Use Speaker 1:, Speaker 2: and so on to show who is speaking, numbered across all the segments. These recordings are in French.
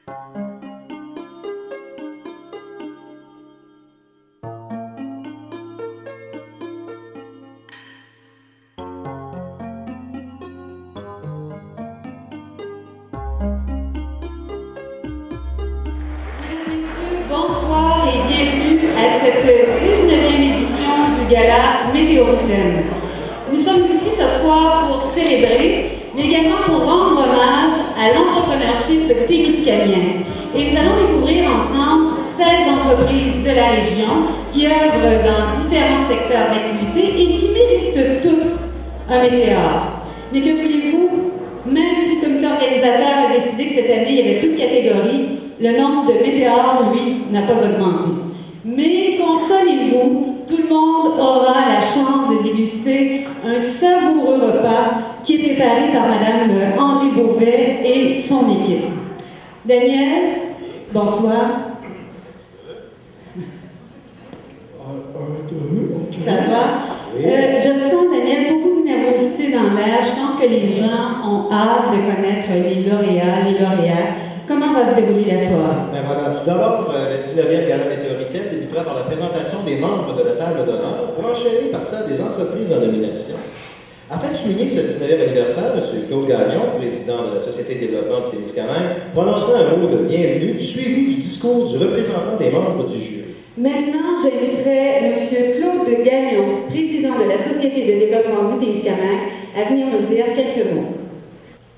Speaker 1: Bonsoir et bienvenue à cette 19e édition du Gala Météoritaine. Nous sommes ici ce soir pour célébrer, mais également pour rendre hommage à l'entrepreneurship témiscamien. Et nous allons découvrir ensemble 16 entreprises de la région qui œuvrent dans différents secteurs d'activité et qui méritent toutes un météore. Mais que voulez-vous? Même si le comité organisateur a décidé que cette année, il n'y avait plus de catégories, le nombre de météores, lui, n'a pas augmenté. Mais consolez-vous, tout le monde aura la chance de déguster un savoureux repas qui est préparé par Mme André Beauvais et son équipe. Daniel, bonsoir. Ça va? Je sens, Daniel, beaucoup de nervosité dans l'air. Je pense que les gens ont hâte de connaître les lauréats, les lauréates. Comment va se dérouler la soirée?
Speaker 2: Ben voilà, tout d'abord, le 19e Gala Météoritaine débutera par la présentation des membres de la table d'honneur, pour enchaîner par celle des entreprises en nomination. Afin de souligner ce 19e anniversaire, M. Claude Gagnon, président de la Société de développement du Témiscamingue, prononcera un mot de bienvenue suivi du discours du représentant des membres du jury.
Speaker 1: Maintenant, j'inviterai M. Claude Gagnon, président de la Société de développement du Témiscamingue, à venir nous dire quelques mots.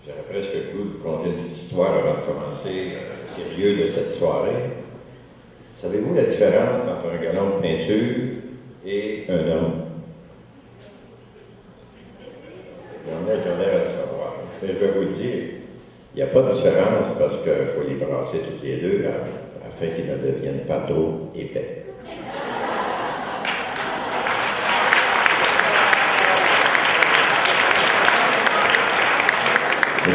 Speaker 3: J'aurais presque le goût de vous conter une petite histoire avant de commencer le sérieux de cette soirée. Savez-vous la différence entre un galon de peinture et un homme? Il y en a qui ont l'air à le savoir. Mais je vais vous le dire, il n'y a pas de différence parce qu'il faut les brasser toutes les deux afin qu'ils ne deviennent pas trop épais. Je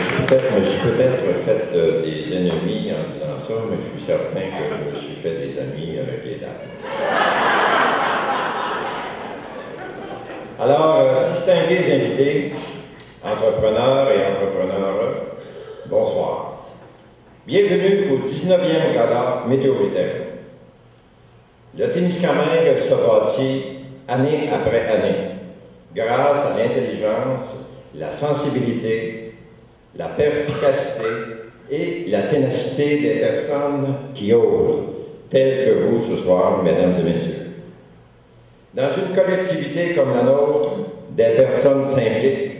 Speaker 3: me suis peut-être fait des ennemis en disant ça, mais je suis certain que je me suis fait des amis avec les dames. Alors, distingués invités, entrepreneurs et entrepreneurs, bonsoir. Bienvenue au 19e Gala Météoritaine. Le Témiscamingue se bâtit année après année, grâce à l'intelligence, la sensibilité, la perspicacité et la ténacité des personnes qui osent, telles que vous ce soir, mesdames et messieurs. Dans une collectivité comme la nôtre, des personnes s'impliquent,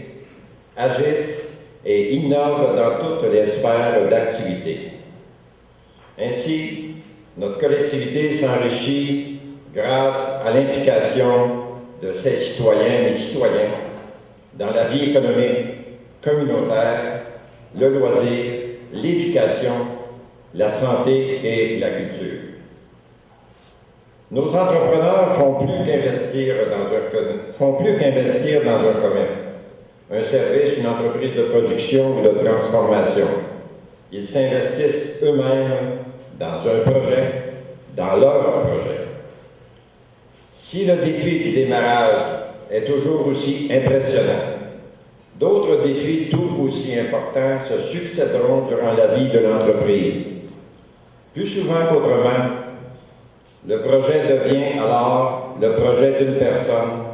Speaker 3: agissent et innovent dans toutes les sphères d'activité. Ainsi, notre collectivité s'enrichit grâce à l'implication de ses citoyennes et citoyens dans la vie économique, communautaire, le loisir, l'éducation, la santé et la culture. Nos entrepreneurs font plus qu'investir dans un commerce, un service, une entreprise de production ou de transformation. Ils s'investissent eux-mêmes dans un projet, dans leur projet. Si le défi du démarrage est toujours aussi impressionnant, d'autres défis tout aussi importants se succéderont durant la vie de l'entreprise. Plus souvent qu'autrement, le projet devient alors le projet d'une personne,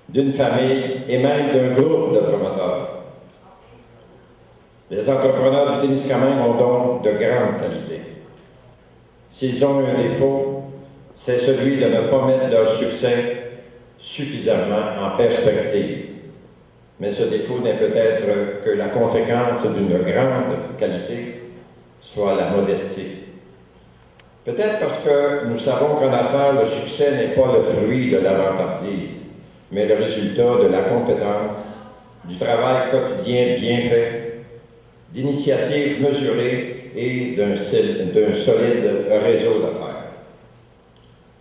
Speaker 3: d'une famille et même d'un groupe de promoteurs. Les entrepreneurs du Témiscamingue ont donc de grandes qualités. S'ils ont un défaut, c'est celui de ne pas mettre leur succès suffisamment en perspective. Mais ce défaut n'est peut-être que la conséquence d'une grande qualité, soit la modestie. Peut-être parce que nous savons qu'en affaires, le succès n'est pas le fruit de la vantardise, mais le résultat de la compétence, du travail quotidien bien fait, d'initiatives mesurées et d'un solide réseau d'affaires.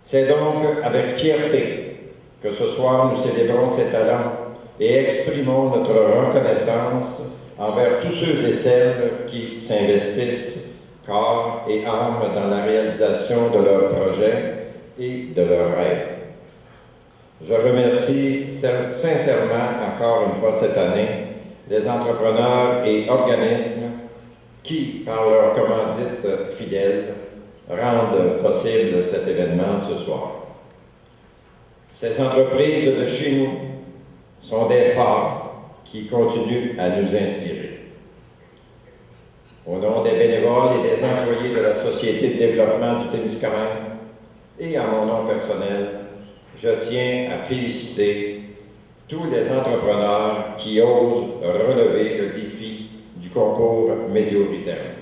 Speaker 3: C'est donc avec fierté que ce soir nous célébrons ces talents et exprimons notre reconnaissance envers tous ceux et celles qui s'investissent corps et âme dans la réalisation de leurs projets et de leurs rêves. Je remercie sincèrement encore une fois cette année les entrepreneurs et organismes qui, par leur commandite fidèle, rendent possible cet événement ce soir. Ces entreprises de chez nous sont des phares qui continuent à nous inspirer. Au nom des bénévoles et des employés de la Société de développement du Témiscamingue et à mon nom personnel, je tiens à féliciter tous les entrepreneurs qui osent relever le défi du concours météo-Britaine.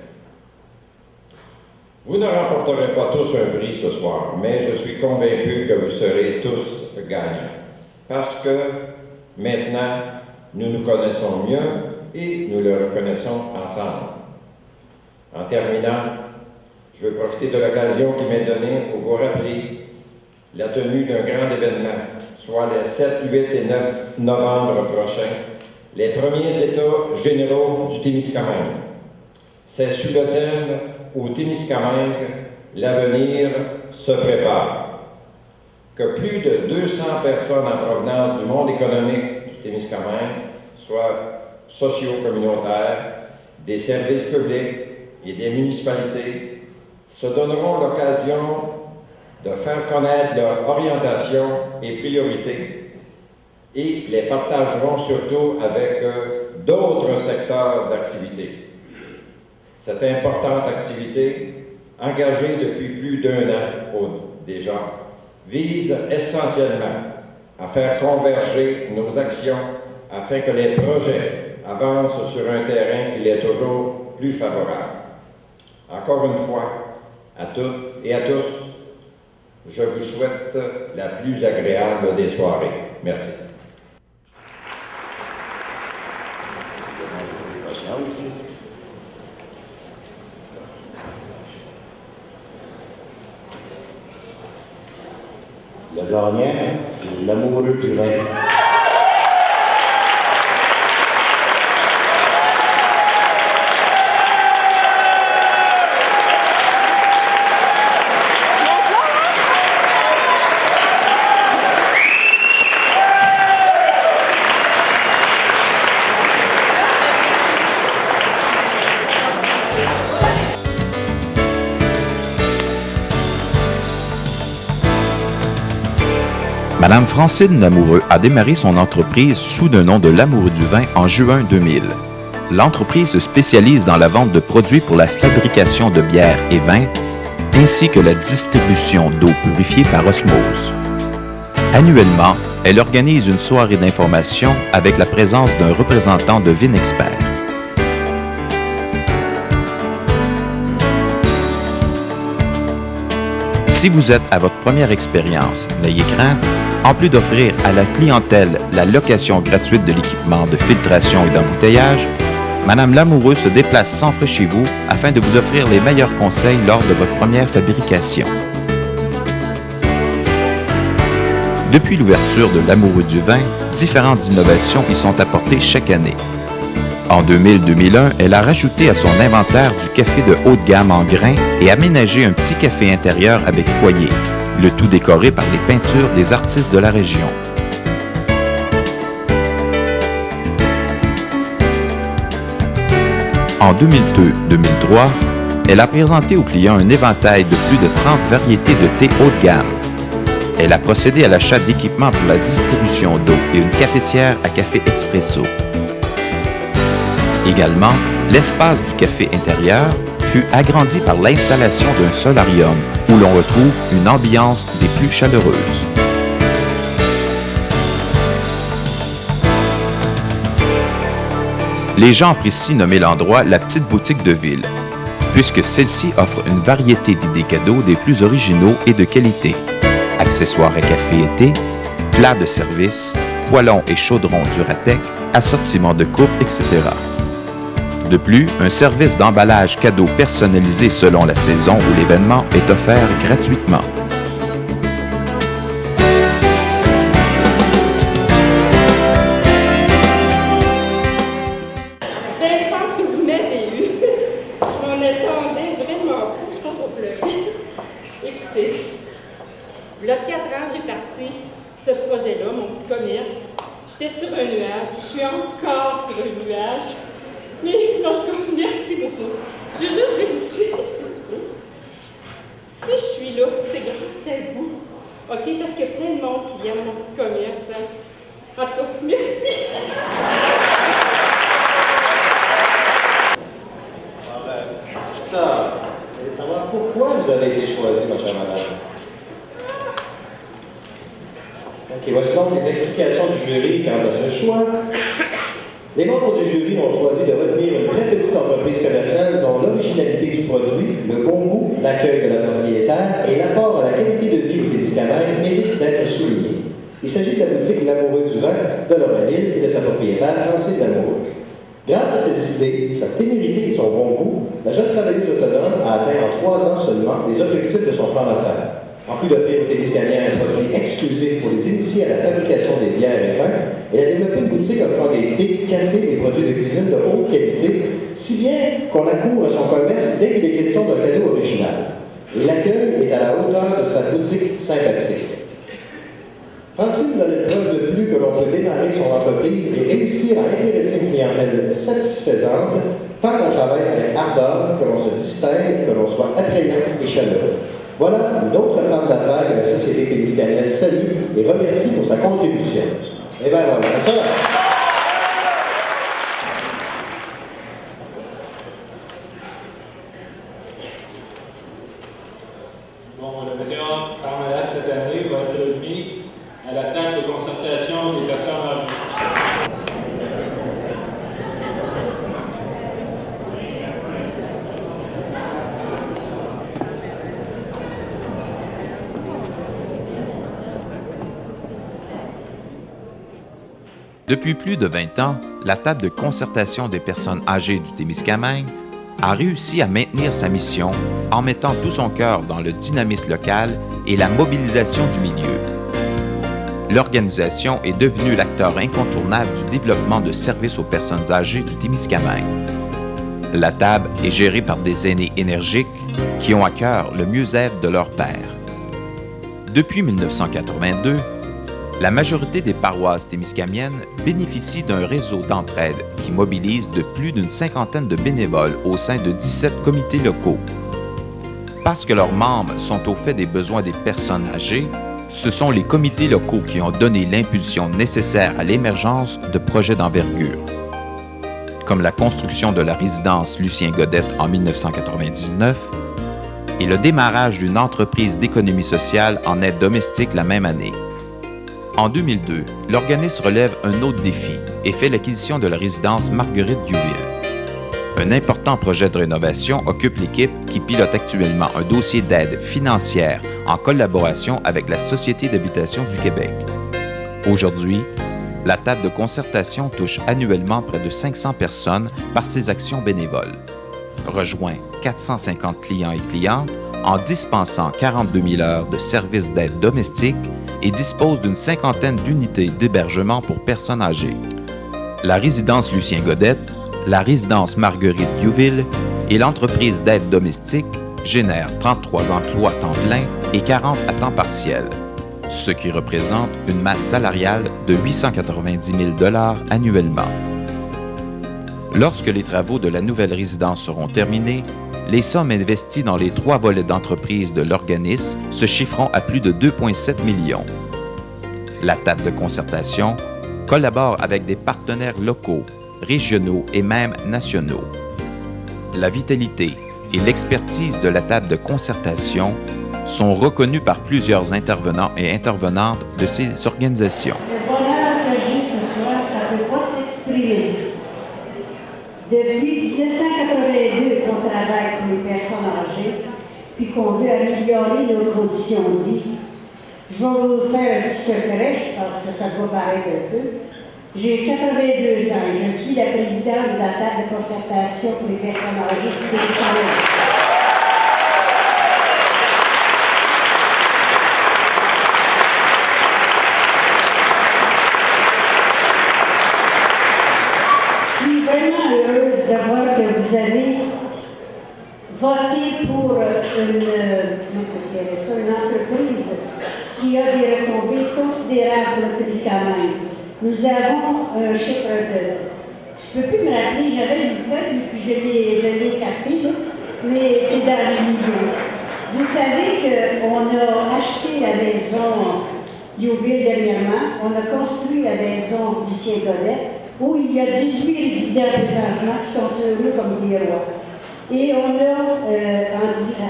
Speaker 3: Vous ne remporterez pas tous un prix ce soir, mais je suis convaincu que vous serez tous gagnants. Parce que maintenant, nous nous connaissons mieux et nous le reconnaissons ensemble. En terminant, je veux profiter de l'occasion qui m'est donnée pour vous rappeler la tenue d'un grand événement, soit les 7, 8 et 9 novembre prochains, les premiers États généraux du Témiscamingue. C'est sous le thème « Au Témiscamingue, l'avenir se prépare » que plus de 200 personnes en provenance du monde économique du Témiscamingue, soit socio-communautaires, des services publics et des municipalités, se donneront l'occasion de faire connaître leur orientation et priorités et les partageront surtout avec d'autres secteurs d'activité. Cette importante activité, engagée depuis plus d'1 an déjà, vise essentiellement à faire converger nos actions afin que les projets avancent sur un terrain qui est toujours plus favorable. Encore une fois, à toutes et à tous, je vous souhaite la plus agréable des soirées. Merci.
Speaker 4: Le gagnant, l'amoureux du vin.
Speaker 5: Madame Francine Lamoureux a démarré son entreprise sous le nom de L'Amoureux du vin en juin 2000. L'entreprise se spécialise dans la vente de produits pour la fabrication de bières et vins, ainsi que la distribution d'eau purifiée par osmose. Annuellement, elle organise une soirée d'information avec la présence d'un représentant de Vinexpert. Si vous êtes à votre première expérience, n'ayez crainte. En plus d'offrir à la clientèle la location gratuite de l'équipement de filtration et d'embouteillage, Madame Lamoureux se déplace sans frais chez vous afin de vous offrir les meilleurs conseils lors de votre première fabrication. Depuis l'ouverture de L'Amoureux du vin, différentes innovations y sont apportées chaque année. En 2000-2001, elle a rajouté à son inventaire du café de haute gamme en grains et aménagé un petit café intérieur avec foyer, le tout décoré par les peintures des artistes de la région. En 2002-2003, elle a présenté aux clients un éventail de plus de 30 variétés de thé haut de gamme. Elle a procédé à l'achat d'équipements pour la distribution d'eau et une cafetière à café expresso. Également, l'espace du café intérieur fut agrandi par l'installation d'un solarium où l'on retrouve une ambiance des plus chaleureuses. Les gens apprécient nommer l'endroit la petite boutique de ville, puisque celle-ci offre une variété d'idées cadeaux des plus originaux et de qualité. Accessoires à café et thé, plats de service, poêlons et chaudrons Duratec, assortiment de coupes, etc. De plus, un service d'emballage cadeau personnalisé selon la saison ou l'événement est offert gratuitement.
Speaker 6: Je pense que vous m'avez eu. Je m'en attendais vraiment pas. Je pense qu'on pleurer. Écoutez, il y a 4 ans, j'ai parti ce projet-là, mon petit commerce. J'étais sur un nuage, puis je suis encore sur un nuage. Mais en tout cas, merci beaucoup.
Speaker 3: sont les explications du jury quant à ce choix. Les membres du jury ont choisi de retenir une très petite entreprise commerciale dont l'originalité du produit, le bon goût, l'accueil de la propriétaire et l'apport à la qualité de vie au Témiscamingue méritent d'être soulignés. Il s'agit de la boutique L'Amoureux du vin de Lorrainville et de sa propriétaire, Francine Lamoureux. Grâce à ses idées, sa ténérité et son bon goût, la jeune travailleuse autonome a atteint en 3 ans seulement les objectifs de son plan d'affaires. En plus d'offrir aux Témiscamingiens un produit exclusif pour les initier à la fabrication des bières et vins, elle a développé une boutique offrant des thés, cafés et produits de cuisine de haute qualité, si bien qu'on accourt à son commerce dès qu'il est question d'un cadeau original. Et l'accueil est à la hauteur de sa boutique sympathique. Francine donne une preuve de plus que l'on peut démarrer son entreprise et réussir à intéresser une clientèle satisfaisante, tant qu'on travaille avec ardeur, que l'on se distingue, que l'on soit attrayant et chaleureux. Voilà une autre femme d'affaires que la société témiscamingaise salue et remercie pour sa contribution. Et bien voilà, ça va.
Speaker 7: Bon, le vétéran par malade cette année va être mis à la table de concertation des personnes âgées.
Speaker 5: Depuis plus de 20 ans, la table de concertation des personnes âgées du Témiscamingue a réussi à maintenir sa mission en mettant tout son cœur dans le dynamisme local et la mobilisation du milieu. L'organisation est devenue l'acteur incontournable du développement de services aux personnes âgées du Témiscamingue. La table est gérée par des aînés énergiques qui ont à cœur le mieux-être de leurs pairs. Depuis 1982, la majorité des paroisses témiscamiennes bénéficient d'un réseau d'entraide qui mobilise de plus d'une 50aine de bénévoles au sein de 17 comités locaux. Parce que leurs membres sont au fait des besoins des personnes âgées, ce sont les comités locaux qui ont donné l'impulsion nécessaire à l'émergence de projets d'envergure, comme la construction de la résidence Lucien Godette en 1999 et le démarrage d'une entreprise d'économie sociale en aide domestique la même année. En 2002, l'organisme relève un autre défi et fait l'acquisition de la résidence Marguerite Diouville. Un important projet de rénovation occupe l'équipe qui pilote actuellement un dossier d'aide financière en collaboration avec la Société d'habitation du Québec. Aujourd'hui, la table de concertation touche annuellement près de 500 personnes par ses actions bénévoles, rejoint 450 clients et clientes en dispensant 42 000 heures de services d'aide domestique et dispose d'une 50aine d'unités d'hébergement pour personnes âgées. La résidence Lucien Godette, la résidence Marguerite Diouville et l'entreprise d'aide domestique génèrent 33 emplois à temps plein et 40 à temps partiel, ce qui représente une masse salariale de 890 000 $ annuellement. Lorsque les travaux de la nouvelle résidence seront terminés, les sommes investies dans les 3 volets d'entreprise de l'organisme se chiffreront à plus de 2,7 millions. La table de concertation collabore avec des partenaires locaux, régionaux et même nationaux. La vitalité et l'expertise de la table de concertation sont reconnus par plusieurs intervenants et intervenantes de ces organisations.
Speaker 8: Le bonheur que j'ai ce soir, ça ne peut pas s'exprimer. Depuis 1982 qu'on travaille pour les personnes âgées, puis qu'on veut améliorer nos conditions de vie. Je vais vous faire un petit secret, je pense que ça doit paraître un peu. J'ai 82 ans et je suis la présidente de la table de concertation pour les personnes âgées du Témiscamingue. Je suis vraiment heureuse de voir que vous avez voté pour une entreprise qui a des retombées considérables pour le Témiscamingue. Nous avons un chiffre de... Je ne peux plus me rappeler, j'avais une feuille, puis je l'ai écarté, mais c'est dans le milieu. Vous savez qu'on a acheté la maison Diouville dernièrement, on a construit la maison Lucien Godette, où il y a 18 résidents présentement qui sont heureux comme des rois. Et on a,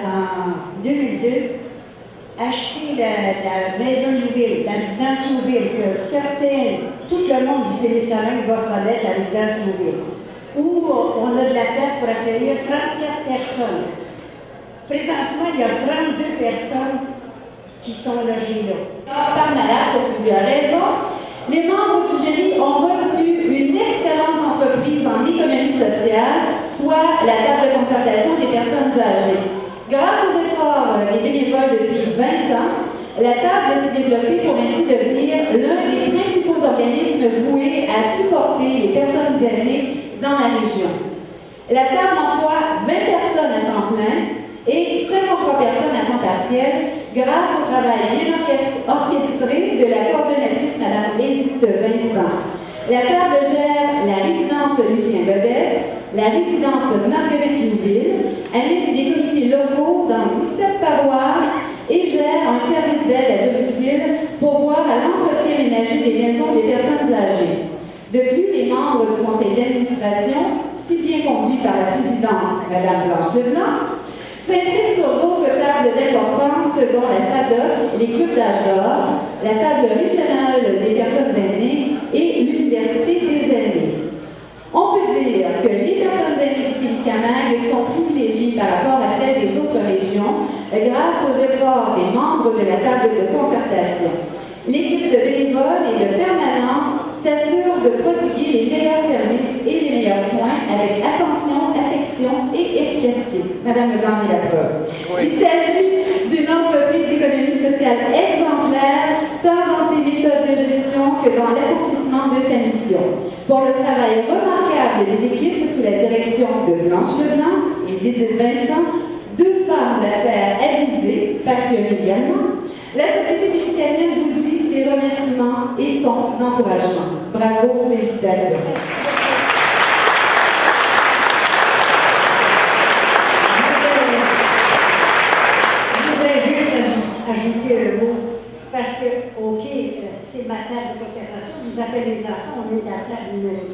Speaker 8: en 2002, acheter la maison Nouville, la résidence Nouville, que certains, tout le monde du Témiscamingue va connaître la résidence Nouville, où on a de la place pour accueillir 34 personnes. Présentement, il y a 32 personnes qui sont logées là.
Speaker 1: Par malade pour plusieurs raisons. Les membres du GENI ont retenu une excellente entreprise en économie sociale, soit la table de concertation des personnes âgées. Grâce aux efforts des bénévoles depuis 20 ans, la table s'est développée pour ainsi devenir l'un des principaux organismes voués à supporter les personnes âgées dans la région. La table emploie 20 personnes à temps plein et 53 personnes à temps partiel grâce au travail bien orchestré de la coordonnatrice Mme Edith Vincent. La table gère la résidence Lucien Godet, la résidence Marguerite Louville, anime des comités locaux dans 17 paroisses et gère un service d'aide à domicile pour voir à l'entretien ménager des maisons des personnes âgées. De plus, les membres du conseil d'administration, si bien conduit par la présidente Mme Blanche Leblanc, s'impliquent sur d'autres tables d'importance dont la FADOC, les clubs d'âge d'or, la table régionale des personnes aînées et l'Université des aînés. On peut dire que les personnes aînées du Témiscamingue sont privilégiées par rapport à celles des autres régions grâce aux efforts des membres de la table de concertation. L'équipe de bénévoles et de permanents s'assure de prodiguer les meilleurs services et les meilleurs soins avec attention, affection et efficacité. Madame Le Gant est la preuve. Il s'agit d'une entreprise d'économie sociale exemplaire, tant dans ses méthodes de gestion que dans l'accomplissement de sa mission. Pour le travail remarquable des équipes sous la direction de Blanche Leblanc et d'Edith Vincent, deux femmes d'affaires avisées, passionnées également, la Société Témiscamingue vous dit ses remerciements et son encouragement. Bravo, félicitations.
Speaker 8: Je voudrais juste ajouter un mot, parce que, OK, c'est ma table de concertation, je vous appelle les enfants, on est à la table numéro 2.